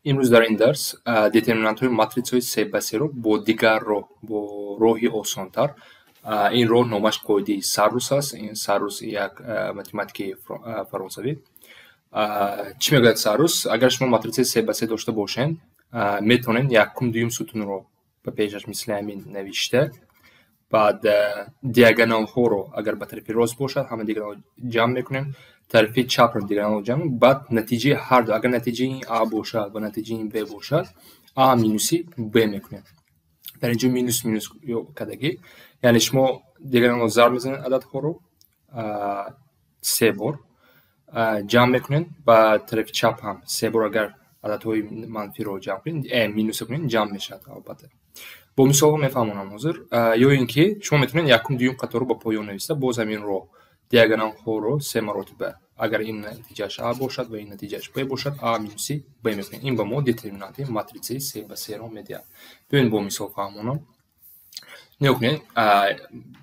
امروز در این درس دیترمینانت های ماتریس های 3x3 رو با دیگر رو با راهی آسان‌تر این راه نامش قاعده سروس است. این سروس یک متماتیک فرانسوی. چی میگه سروس؟ اگر شما ماتریس 3x3 داشته باشین میتونین یکم دوم ستون رو به پیشش مثل همین نوشته، بعد دیاگونال ها رو اگر به طرف راست باشد همه دیاگونال جمع میکنیم، طرف چپ رو دیاگونال جمع، بعد نتیجه هر دو اگر نتیجه این A باشد و نتیجه این B باشد A مینوسی B میکنیم. در اینجا مینوس مینوس کدگی یعنی شما دیاگونال رو ضرب میزنید عدد ها رو 3 بار جمع میکنین، و طرف چپ هم 3 بار اگر عددهای منفی رو جمع کنین مینوس کنین جمع میشد. البته با مثال میفهمونم حاضر. یا اینکه شما میتونین یکم دوم قطار رو با پایان نوشته، باز همین رو دیاگونال ها رو 3 مرتبه اگر این نتیجهش A باشد و این نتیجهش B باشد A مینوسی B میکنین. این به ما دیترمینانت ماتریس 3x3 رو میده. ببین با مثال فهمونم. نگاه کنین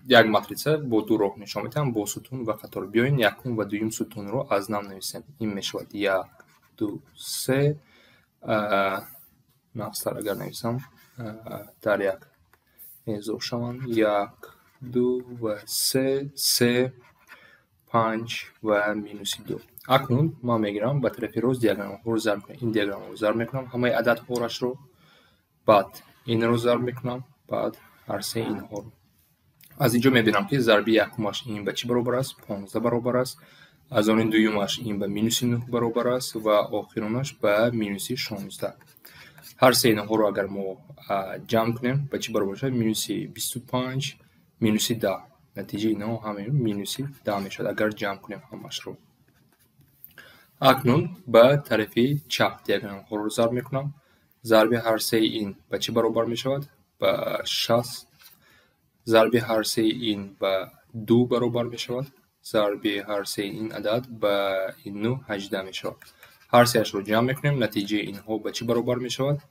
یک ماتریس با دو راه نشان میدم با ستون و قطار. بیاین یکم و دوم ستون رو از نام نویسیم. این میشود 1 2 3 نقصتر اگر نویسم در یک میزو شوند 1 2 و 3 5 و مینوس 2. اکنون ما میگیرم به طرف راست دیاگونال ها رو ضرب میکنم. این دیاگونال رو ضرب میکنم همه عدد ها رو، بعد این رو ضرب میکنم، بعد هر سه این ها رو. از اینجا میبینم که ضرب یکمش این به چی برابر است؟ 15 برابر است. از آن دومش این به مینوس 9 برابر است و آخرانش به مینوس 16. هر سه اینها رو اگر ما جمع کنیم به چی برابر شد؟ مینوس 25 مینوس 10. نتیجه اینا همه مینوس 10 میشد اگر جمع کنیم همش رو. اکنون به طرف چپ دیاگونال ها رو ضرب میکنم. ضرب هر سه این به چی برابر میشود؟ به 60. ضرب هر سه این به 2 برابر میشود. ضرب هر سه این عدد به این 9 18 میشود. هر سه اش رو جمع میکنیم. نتیجه اینها به چی برابر میشود؟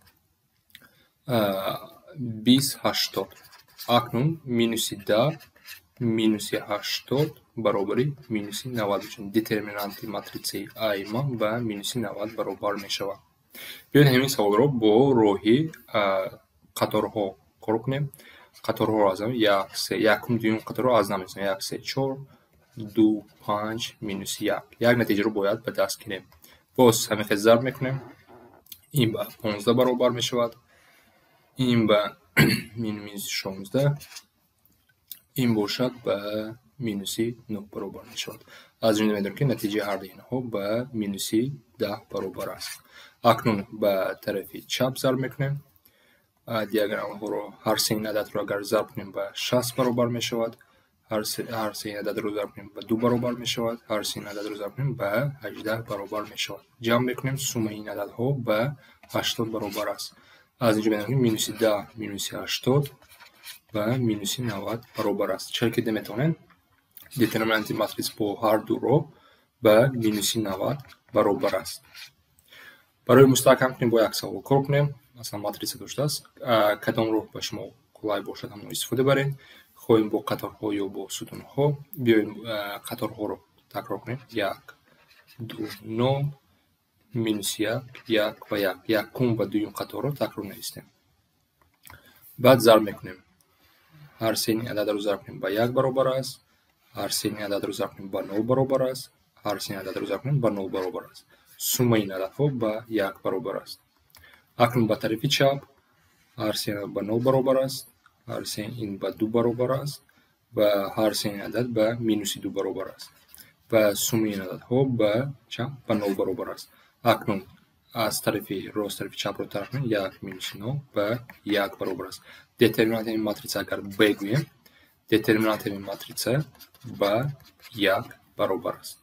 20 80. اکنون مینوس 10 مینوس 80 برابر مینوس 90 میشود. دیترمینانت ماتریس ای ما به مینوس 90 برابر میشود. بیاید همین سوال رو با راهی قطارها کار کنیم. قطارها رو از یکم دوم قطار رو از نمیزنیم 1 3 4 2 5 مینوس 1. یک نتیجه رو باید به دست کنیم. باز همین خیلی ضرب میکنیم. این به 15 برابر میشود. این به مینوس 16. این باشد به مینوس 9 برابر میشود. از این میدونیم که نتیجه هر دو اینها به مینوس 10 برابر است. اکنون به طرف چپ ضرب میکنیم. دیاگونال ها رو هر سه این عدد رو اگر ضرب کنیم به 60 برابر میشود. هر سه این عدد رو ضرب کنیم به 2 برابر میشود. هر سه این عدد رو ضرب کنیم به 18 برابر میشود. جمع میکنیم سوم این عدد ها به 80 برابر است. از اینجا میدونیم مینوس 10 مینوس 80 و مینوس 90 برابر است. چرا که نمیتونن دیترمینانت ماتریس با هر دو رو به مینوس 90 برابر است. برای مستحکم کنیم با یک سوال کار کنیم. مثلا ماتریس داشته است، کدام رو به شما کلای باشد هم استفاده برین. خواهیم با قطارها یا با ستونها. بیایم قطارها رو تکرار کنیم. 1 2 9 مینوس 1 1 و 1. یکم و دوم قطار رو تکرار نویسیم. بعد ضرب میکنیم. هر سه این عدد رو ضرب کنیم به 1 برابر است. هر سه این عدد رو ضرب کنیم به 0 برابر است. هر سه این عدد رو ضرب کنیم به 0 برابر است. سوم این عددها به 1 برابر است. اکنون به طرف چپ هر سه این به 0 برابر است. هر سه این به 2 برابر است و هر سه این عدد به مینوس 2 برابر است و سوم این عددها به چپ به 0 برابر است. اکنون از طرف راست طرف چپ رو طرح کنیم. 1 مینوس 9 به 1 برابر است. دیترمینانت این ماتریس اگر بگوییم دیترمینانت این ماتریس به 1 برابر است.